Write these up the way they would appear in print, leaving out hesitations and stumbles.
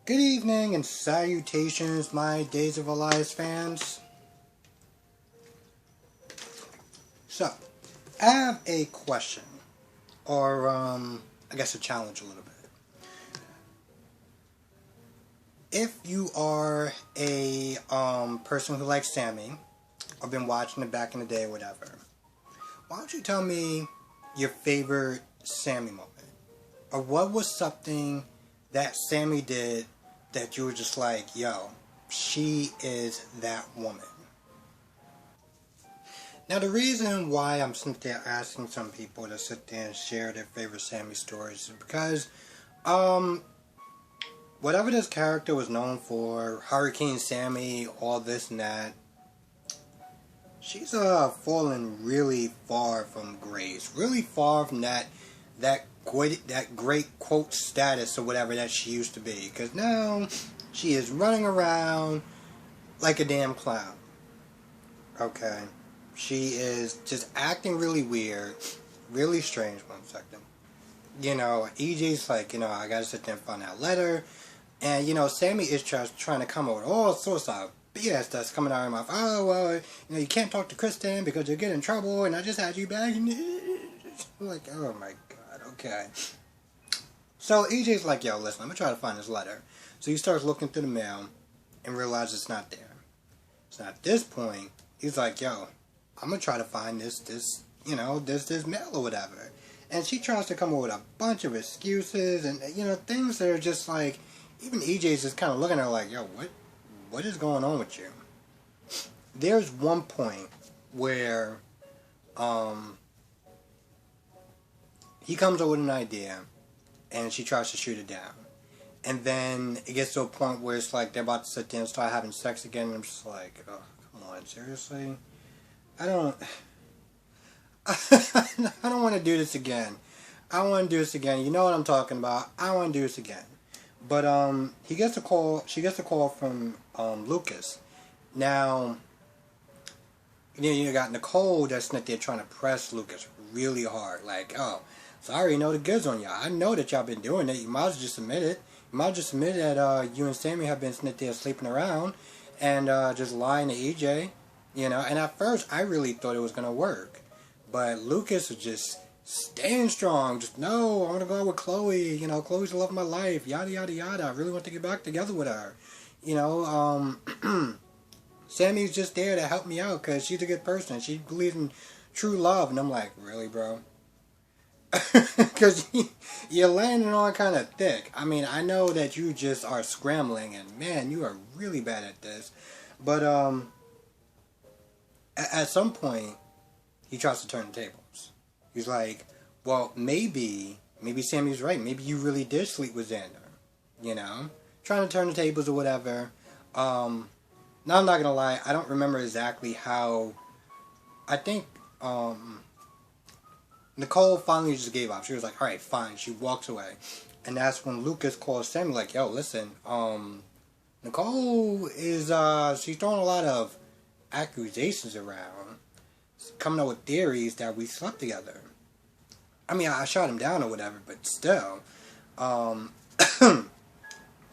Good evening and salutations, my Days of Our Lives fans. So, I have a question, or I guess a challenge a little bit. If you are a person who likes Sammy, or been watching it back in the day or whatever, why don't you tell me your favorite Sammy moment? Or what was something that Sammy did that you were just like, yo, she is that woman? Now, the reason why I'm sitting there asking some people to sit there and share their favorite Sammy stories is because, whatever this character was known for, Hurricane Sammy, all this and that, she's fallen really far from grace, really far from that great quote status or whatever that she used to be. Because now she is running around like a damn clown. Okay. She is just acting really weird, really strange. 1 second. EJ's like, I gotta sit there and find that letter. And, Sammy is trying to come up with all sorts of BS that's coming out of her mouth. Oh, well, you can't talk to Kristen because you'll get in trouble, and I just had you back. I'm like, oh my god, okay. So EJ's like, yo, listen, I'm gonna try to find this letter. So he starts looking through the mail and realizes it's not there. So at this point, he's like, yo, I'm gonna try to find this mail or whatever. And she tries to come up with a bunch of excuses and, things that are just like, even EJ's just kind of looking at her like, yo, what is going on with you? There's one point where, he comes up with an idea and she tries to shoot it down. And then it gets to a point where it's like they're about to sit there and start having sex again, and I'm just like, oh, come on, seriously? I don't want to do this again. I don't want to do this again. You know what I'm talking about. I don't want to do this again. But she gets a call from Lucas. Now, you got Nicole that's not there trying to press Lucas really hard. Like, oh, so I already know the goods on y'all. I know that y'all been doing it. You might as well just admit it. You might as well just admit that you and Sammy have been sitting there sleeping around and just lying to EJ. And at first I really thought it was going to work. But Lucas was just staying strong. Just, no, I want to go out with Chloe. Chloe's the love of my life. Yada, yada, yada. I really want to get back together with her. Sammy's just there to help me out because she's a good person. She believes in true love. And I'm like, really, bro? Because you're landing on kind of thick. I mean, I know that you just are scrambling. And, man, you are really bad at this. But, at some point, he tries to turn the tables. He's like, well, maybe Sammy's right. Maybe you really did sleep with Xander. Trying to turn the tables or whatever. Now, I'm not going to lie. I don't remember exactly how. I think Nicole finally just gave up. She was like, all right, fine. She walks away. And that's when Lucas calls Sammy like, yo, listen, Nicole is, she's throwing a lot of accusations around, coming up with theories that we slept together. I mean, I shot him down or whatever, but still. But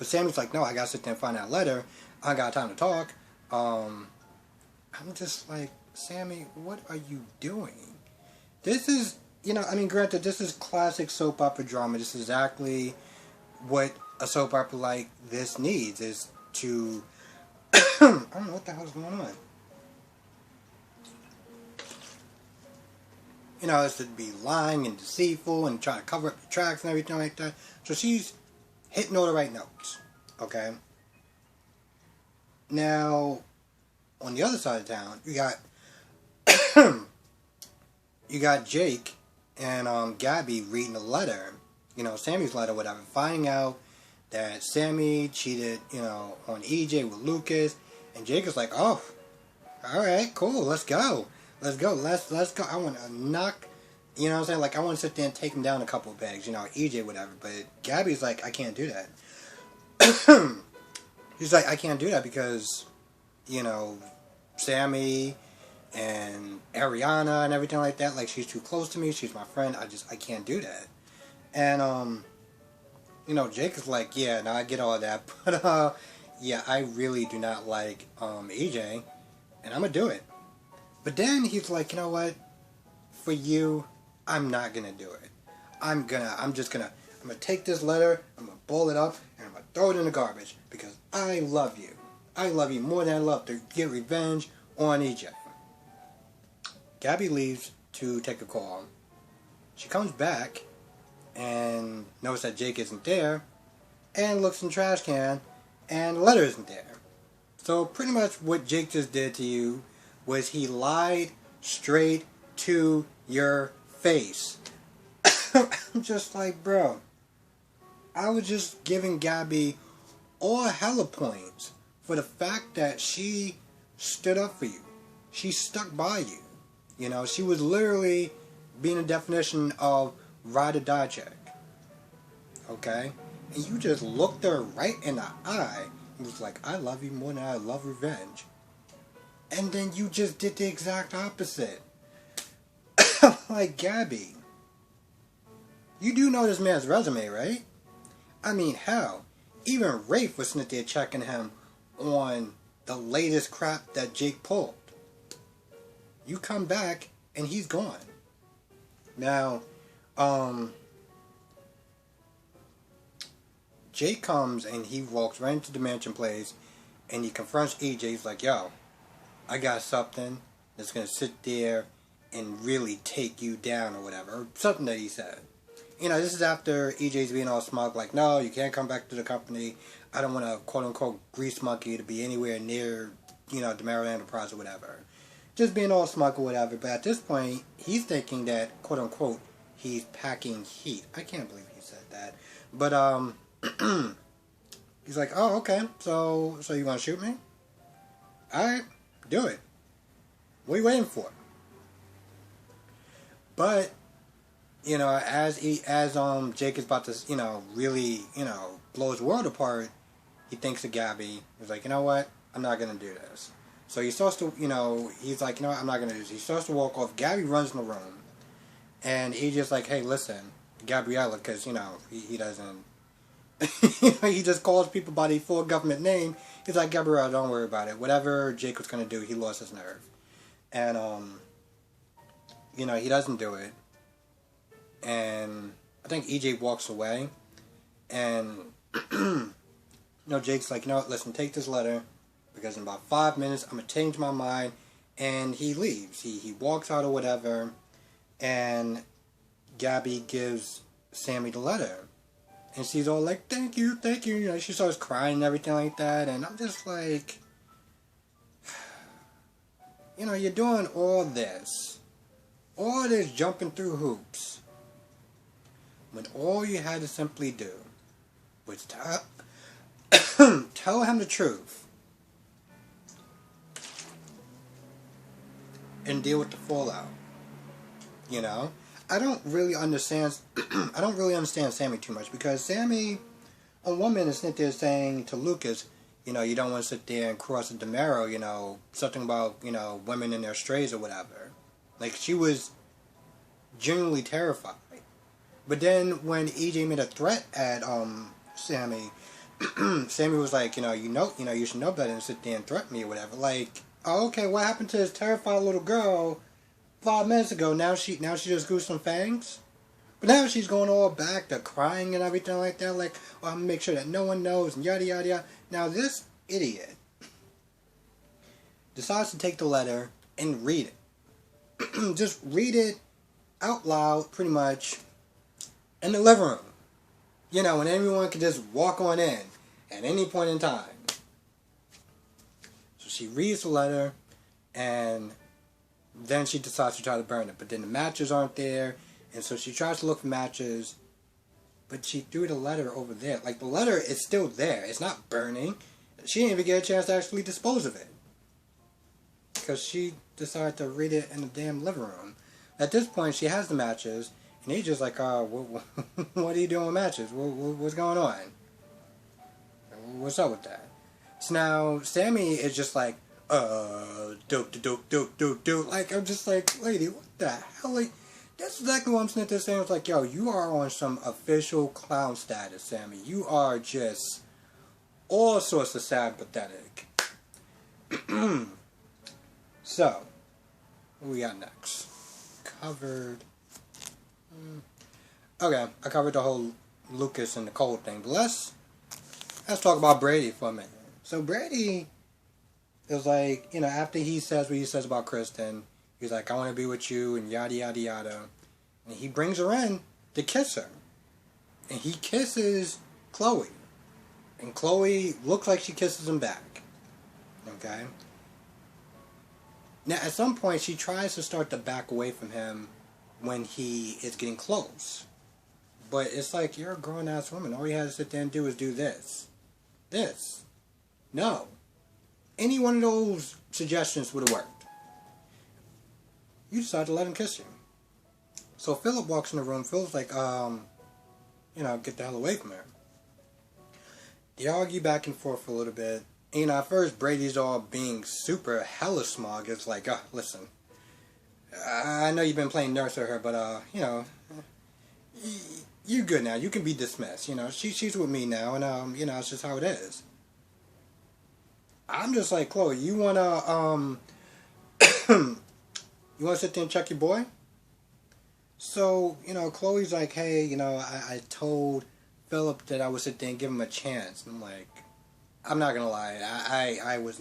Sammy's like, no, I gotta sit there and find that letter. I got time to talk. I'm just like, Sammy, what are you doing? This is, granted, this is classic soap opera drama. This is exactly what a soap opera like this needs, is to, I don't know what the hell's going on. Is to be lying and deceitful and trying to cover up the tracks and everything like that. So she's hitting all the right notes. Okay? Now, on the other side of town, you got Jake and Gabby reading a letter. Sammy's letter, whatever. Finding out that Sammy cheated, on EJ with Lucas. And Jake is like, oh, alright, cool, let's go. Let's go. I want to knock, what I'm saying? Like, I want to sit there and take him down a couple of pegs, EJ, whatever. But Gabby's like, I can't do that. He's like, I can't do that because, Sammy and Ariana and everything like that, like, she's too close to me. She's my friend. I can't do that. And, Jake is like, yeah, no, I get all that, but yeah, I really do not like EJ, and I'm gonna do it. But then he's like, you know what? For you, I'm not gonna do it. I'm gonna take this letter, I'm gonna ball it up, and I'm gonna throw it in the garbage because I love you. I love you more than I love to get revenge on EJ. Gabby leaves to take a call. She comes back and notices that Jake isn't there, and looks in the trash can, and the letter isn't there. So pretty much what Jake just did to you was he lied straight to your face. I'm just like, bro, I was just giving Gabby all hella points for the fact that she stood up for you. She stuck by you. She was literally being a definition of ride or die chick. Okay? And you just looked her right in the eye and was like, I love you more than I love revenge. And then you just did the exact opposite. Like, Gabby, you do know this man's resume, right? I mean, hell, even Rafe was sitting there checking him on the latest crap that Jake pulled. You come back and he's gone. Now, Jake comes and he walks right into the mansion place and he confronts EJ. He's like, yo, I got something that's going to sit there and really take you down or whatever. Or something that he said. This is after EJ's being all smug, like, no, you can't come back to the company. I don't want a quote-unquote grease monkey to be anywhere near, the Maryland Enterprise or whatever. Just being all smug or whatever. But at this point, he's thinking that, quote-unquote, he's packing heat. I can't believe he said that. But, he's like, oh, okay, so you want to shoot me? Alright, do it. What are you waiting for? But, as Jake is about to, really, blow his world apart, he thinks of Gabby. He's like, you know what? I'm not going to do this. So he starts to, he's like, I'm not going to do this. He starts to walk off. Gabby runs in the room. And he's just like, hey, listen, Gabriella, because, he doesn't, he just calls people by their full government name. He's like, Gabriella, don't worry about it. Whatever Jake was going to do, he lost his nerve. And, he doesn't do it. And I think EJ walks away. And, Jake's like, listen, take this letter. Because in about 5 minutes, I'm going to change my mind. And he leaves. He walks out or whatever. And Gabby gives Sammy the letter. And she's all like, thank you. She starts crying and everything like that. And I'm just like, you're doing all this jumping through hoops, when all you had to simply do was tell him the truth and deal with the fallout. I don't really understand Sammy too much, because Sammy on one minute is sitting there saying to Lucas, you don't want to sit there and cross the marrow, something about, women and their strays or whatever. Like, she was genuinely terrified. But then when EJ made a threat at Sammy, Sammy was like, you should know better than sit there and threaten me or whatever. Like, oh, okay, what happened to this terrified little girl 5 minutes ago? Now she just grew some fangs? But now she's going all back to crying and everything like that. Like, well, I'm going to make sure that no one knows and yada yada yada. Now this idiot decides to take the letter and read it. Just read it out loud, pretty much, in the living room. And everyone can just walk on in at any point in time. So she reads the letter, and then she decides to try to burn it. But then the matches aren't there, and so she tries to look for matches, but she threw the letter over there. Like, the letter is still there. It's not burning. She didn't even get a chance to actually dispose of it, because she decided to read it in the damn living room. At this point, she has the matches, and he's just like, what are you doing with matches? What's going on? What's up with that? So now, Sammy is just like, dope. Like, I'm just like, lady, what the hell? Like, That's exactly what I'm sitting there saying. It's like, yo, you are on some official clown status, Sammy. You are just all sorts of sad, pathetic. So, what we got next? Covered. Okay, I covered the whole Lucas and Nicole thing, but let's talk about Brady for a minute. So Brady is like, you know, after he says what he says about Kristen, he's like, I want to be with you, and yada yada yada, and he brings her in to kiss her, and he kisses Chloe, and Chloe looks like she kisses him back. Okay. Now, at some point, she tries to start to back away from him when he is getting close. But it's like, you're a grown-ass woman. All you have to sit there and do is do this. This. No. Any one of those suggestions would have worked. You decide to let him kiss you. So Philip walks in the room. Philip's like, you know, get the hell away from her. They argue back and forth for a little bit. You know, at first, Brady's all being super hella smug. It's like, listen, I know you've been playing nurse with her, but, you know, you're good now. You can be dismissed. You know, she's with me now, and, you know, it's just how it is. I'm just like, Chloe, you wanna, you wanna sit there and check your boy? So, you know, Chloe's like, hey, you know, I told Philip that I would sit there and give him a chance. And I'm like, I'm not gonna lie, I was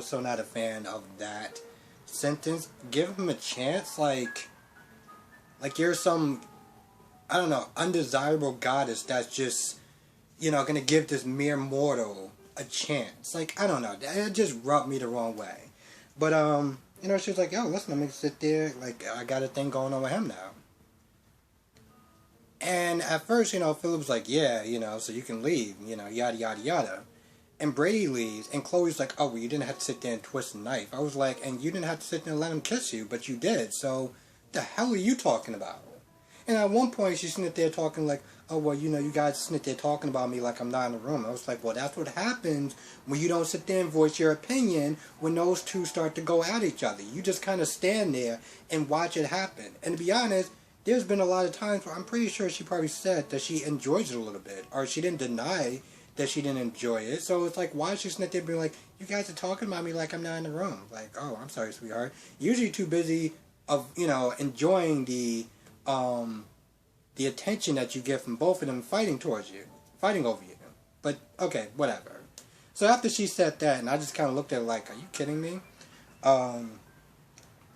so not a fan of that sentence. Give him a chance, like you're some, I don't know, undesirable goddess that's just, you know, gonna give this mere mortal a chance. Like, I don't know, it just rubbed me the wrong way. But, you know, she was like, yo, listen, I'm gonna sit there, like, I got a thing going on with him now. And at first, you know, Philip's like, yeah, you know, so you can leave, you know, yada, yada, yada. And Brady leaves, and Chloe's like, oh, well, you didn't have to sit there and twist the knife. I was like, and you didn't have to sit there and let him kiss you, but you did, so the hell are you talking about? And at one point, she's sitting there talking like, oh, well, you know, you guys sit there talking about me like I'm not in the room. I was like, well, that's what happens when you don't sit there and voice your opinion when those two start to go at each other. You just kind of stand there and watch it happen. And to be honest, there's been a lot of times where I'm pretty sure she probably said that she enjoys it a little bit, or she didn't deny that she didn't enjoy it. So it's like, why is she sitting there being like, you guys are talking about me like I'm not in the room? Like, oh, I'm sorry, sweetheart. Usually too busy of, you know, enjoying the attention that you get from both of them fighting towards you, fighting over you. But, okay, whatever. So after she said that, and I just kind of looked at her like, are you kidding me?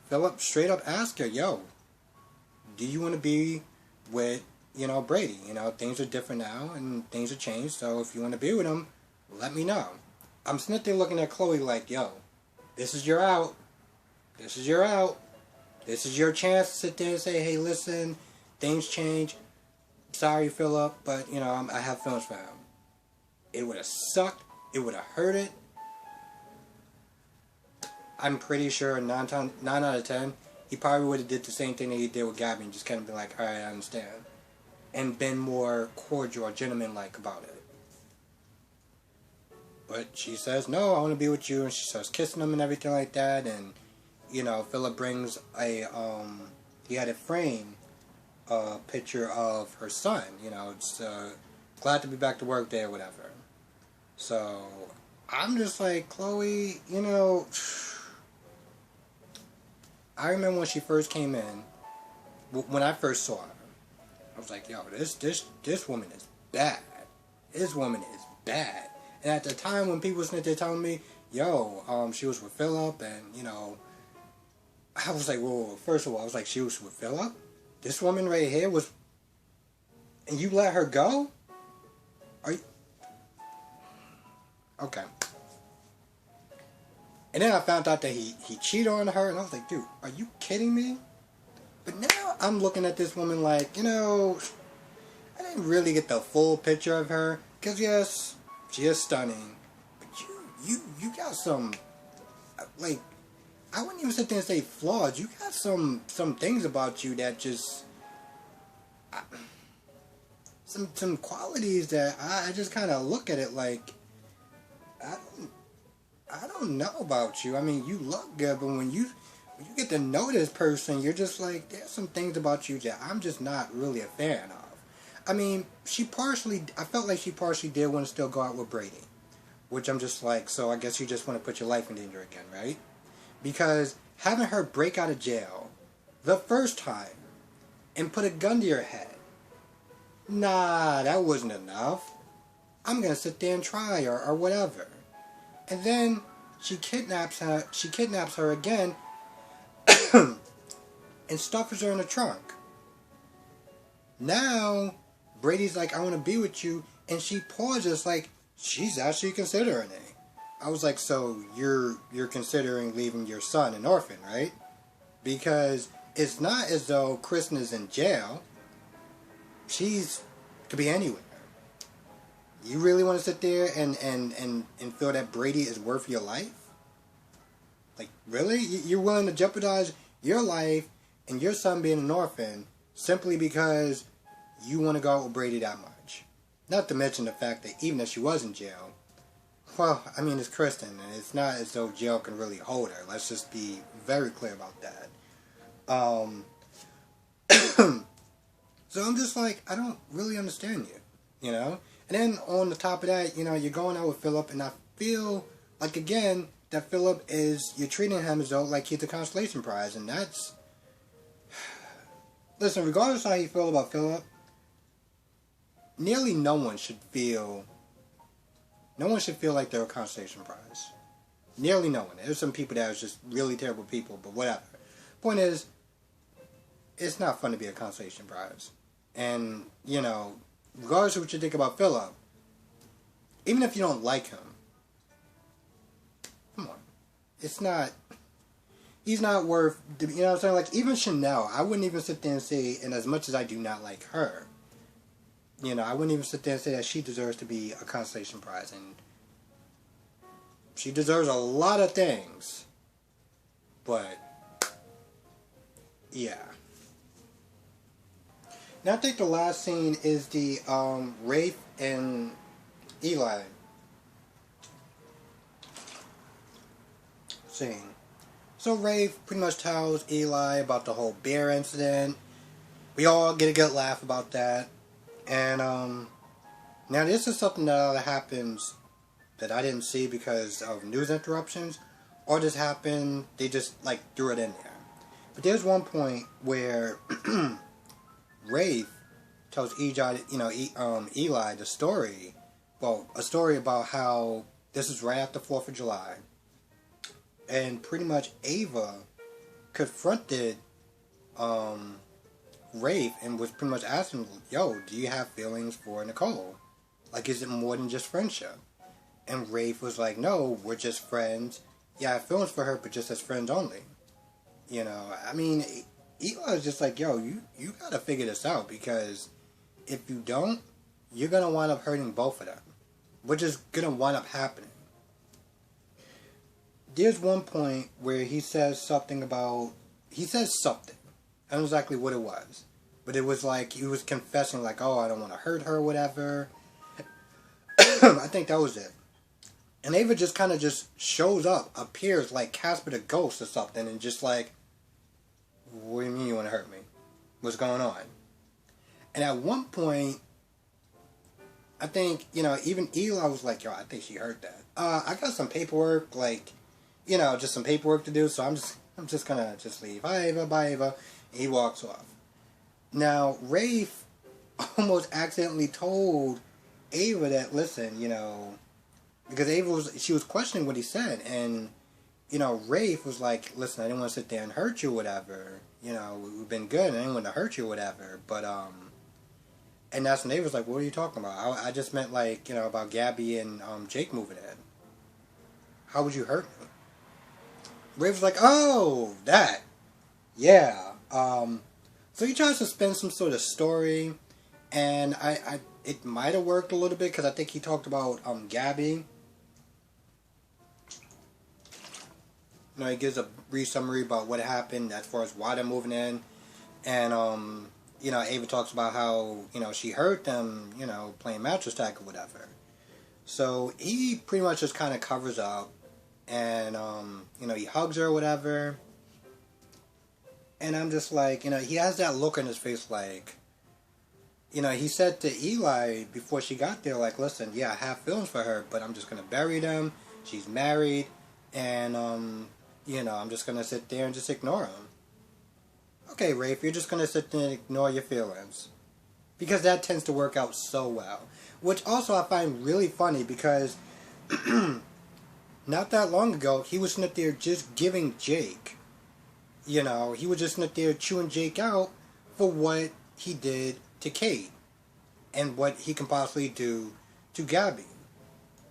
Philip straight up asked her, yo, do you want to be with, you know, Brady? You know, things are different now, and things have changed, so if you want to be with him, let me know. I'm sitting there looking at Chloe like, yo, this is your out. This is your out. This is your chance to sit there and say, hey, listen, things change. Sorry, Philip, but, you know, I have feelings for him. It would have sucked. It would have hurt it. I'm pretty sure 9 out of 10, he probably would have did the same thing that he did with Gabby and just kind of been like, alright, I understand. And been more cordial or gentleman-like about it. But she says, no, I want to be with you, and she starts kissing him and everything like that, and, you know, Philip brings a, he had a frame, picture of her son, you know, it's, glad to be back to work day or whatever. So, I'm just like, Chloe, you know, I remember when she first came in, when I first saw her, I was like, yo, this woman is bad. This woman is bad. And at the time when people were there telling me, yo, she was with Philip, and, you know, I was like, well, first of all, I was like, she was with Philip? This woman right here was, and you let her go? Are you, okay. And then I found out that he cheated on her, and I was like, dude, are you kidding me? But now I'm looking at this woman like, you know, I didn't really get the full picture of her. Because, yes, she is stunning. But you got some, like, I wouldn't even sit there and say flaws. You got some things about you that just, some qualities that I just kind of look at it like, I don't know about you. I mean, you look good, but when when you get to know this person, you're just like, there's some things about you that I'm just not really a fan of. I mean, I felt like she partially did want to still go out with Brady. Which I'm just like, so I guess you just want to put your life in danger again, right? Because having her break out of jail the first time and put a gun to your head, nah, that wasn't enough. I'm going to sit there and try or whatever. And then she kidnaps her again and stuffs her in the trunk. Now, Brady's like, I want to be with you, and she pauses like, she's actually considering it. I was like, so you're considering leaving your son an orphan, right? Because it's not as though Kristen is in jail. She's could be anywhere. You really want to sit there and feel that Brady is worth your life? Like, really? You're willing to jeopardize your life and your son being an orphan simply because you want to go out with Brady that much? Not to mention the fact that even if she was in jail, well, I mean, it's Kristen, and it's not as though jail can really hold her. Let's just be very clear about that. So I'm just like, I don't really understand you, you know? And then on the top of that, you know, you're going out with Philip, and I feel like, again, that Philip you're treating him as though like he's a consolation prize, and that's... Listen, regardless of how you feel about Philip, nearly no one should feel like they're a consolation prize. Nearly no one. There's some people that are just really terrible people, but whatever. Point is, it's not fun to be a consolation prize. And, you know, regardless of what you think about Philip, even if you don't like him, come on. He's not worth, you know what I'm saying? Like, even Chanel, I wouldn't even sit there and say, and as much as I do not like her, you know, I wouldn't even sit there and say that she deserves to be a consolation prize. And she deserves a lot of things. But, yeah. Now I think the last scene is the Rafe and Eli scene. So Rafe pretty much tells Eli about the whole beer incident. We all get a good laugh about that. And now this is something that happens that I didn't see because of news interruptions, or just happened, they just like threw it in there. But there's one point where Rafe tells Eli the story, well, a story about how this is right after 4th of July, and pretty much Ava confronted Rafe and was pretty much asking, yo, do you have feelings for Nicole? Like, is it more than just friendship? And Rafe was like, no, we're just friends. Yeah, I have feelings for her, but just as friends only. You know, I mean, Eli was just like, yo, you gotta figure this out, because if you don't, you're gonna wind up hurting both of them, which is gonna wind up happening. There's one point where he says something. I don't know exactly what it was, but it was like he was confessing, like, oh, I don't want to hurt her or whatever. I think that was it. And Ava just kind of just shows up, appears like Casper the Ghost or something, and just like, what do you mean you want to hurt me? What's going on? And at one point, I think, you know, even Eli was like, yo, I think she heard that. I got some paperwork, like, you know, just some paperwork to do, so I'm just gonna just leave. Bye, Ava, bye, Ava. And he walks off. Now, Rafe almost accidentally told Ava that, listen, you know, because she was questioning what he said, and, you know, Rafe was like, listen, I didn't want to sit there and hurt you or whatever. You know, we've been good, and I didn't want to hurt you or whatever. But, and that's when Ava was like, what are you talking about? I just meant, like, you know, about Gabby and Jake moving in. How would you hurt me? Rafe was like, oh, that. Yeah. So he tries to spin some sort of story, and it might have worked a little bit, because I think he talked about Gabby. You know, he gives a brief summary about what happened as far as why they're moving in, and you know, Ava talks about how, you know, she heard them, you know, playing mattress tag or whatever. So he pretty much just kind of covers up, and you know, he hugs her or whatever, And I'm just like, he has that look on his face like, he said to Eli before she got there, like, listen, yeah, I have feelings for her, but I'm just going to bury them. She's married, and, I'm just going to sit there and just ignore him. Okay, Rafe, you're just going to sit there and ignore your feelings. Because that tends to work out so well. Which also I find really funny because not that long ago, he was sitting there just giving Jake. He was just sitting there chewing Jake out for what he did to Kate. And what he can possibly do to Gabby.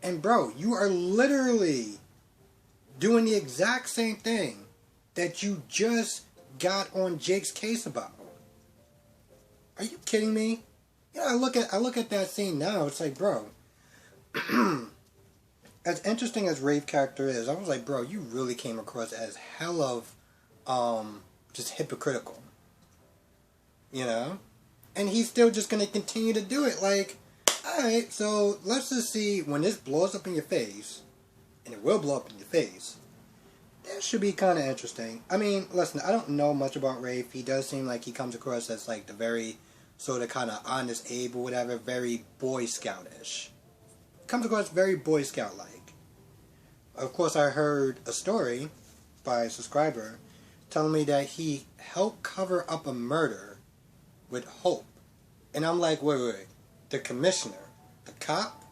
And bro, you are literally doing the exact same thing that you just got on Jake's case about. Are you kidding me? I look at that scene now, it's like, bro, as interesting as Rafe character is, I was like, bro, you really came across as hell of just hypocritical. And he's still just gonna continue to do it. Like, alright, so let's just see when this blows up in your face, and it will blow up in your face. That should be kind of interesting. I mean, listen, I don't know much about Rafe. He does seem like he comes across as like the very sort of kind of honest Abe or whatever, very Boy Scoutish. Comes across very Boy Scout-like. Of course, I heard a story by a subscriber telling me that he helped cover up a murder with Hope. And I'm like, wait. The commissioner, the cop,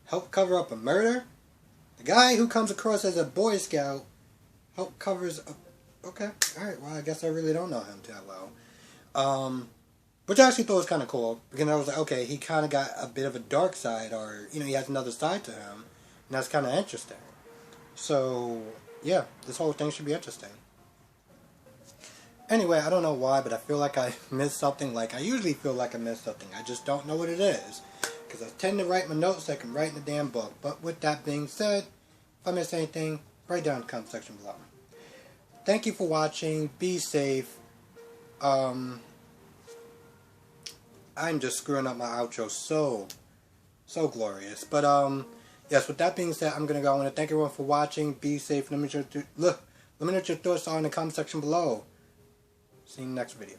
helped cover up a murder? The guy who comes across as a Boy Scout helped covers up... Okay, alright, well, I guess I really don't know him that well. Which I actually thought was kind of cool, because I was like, okay, he kind of got a bit of a dark side, or, he has another side to him, and that's kind of interesting. So, yeah, this whole thing should be interesting. Anyway, I don't know why, but I feel like I missed something. Like, I usually feel like I missed something. I just don't know what it is. Because I tend to write my notes like I'm writing a damn book. But with that being said, if I miss anything, write down in the comment section below. Thank you for watching. Be safe. I'm just screwing up my outro so glorious. But, yes, with that being said, I'm going to go. I want to thank everyone for watching. Be safe. Let me know what your thoughts are in the comment section below. See you in the next video.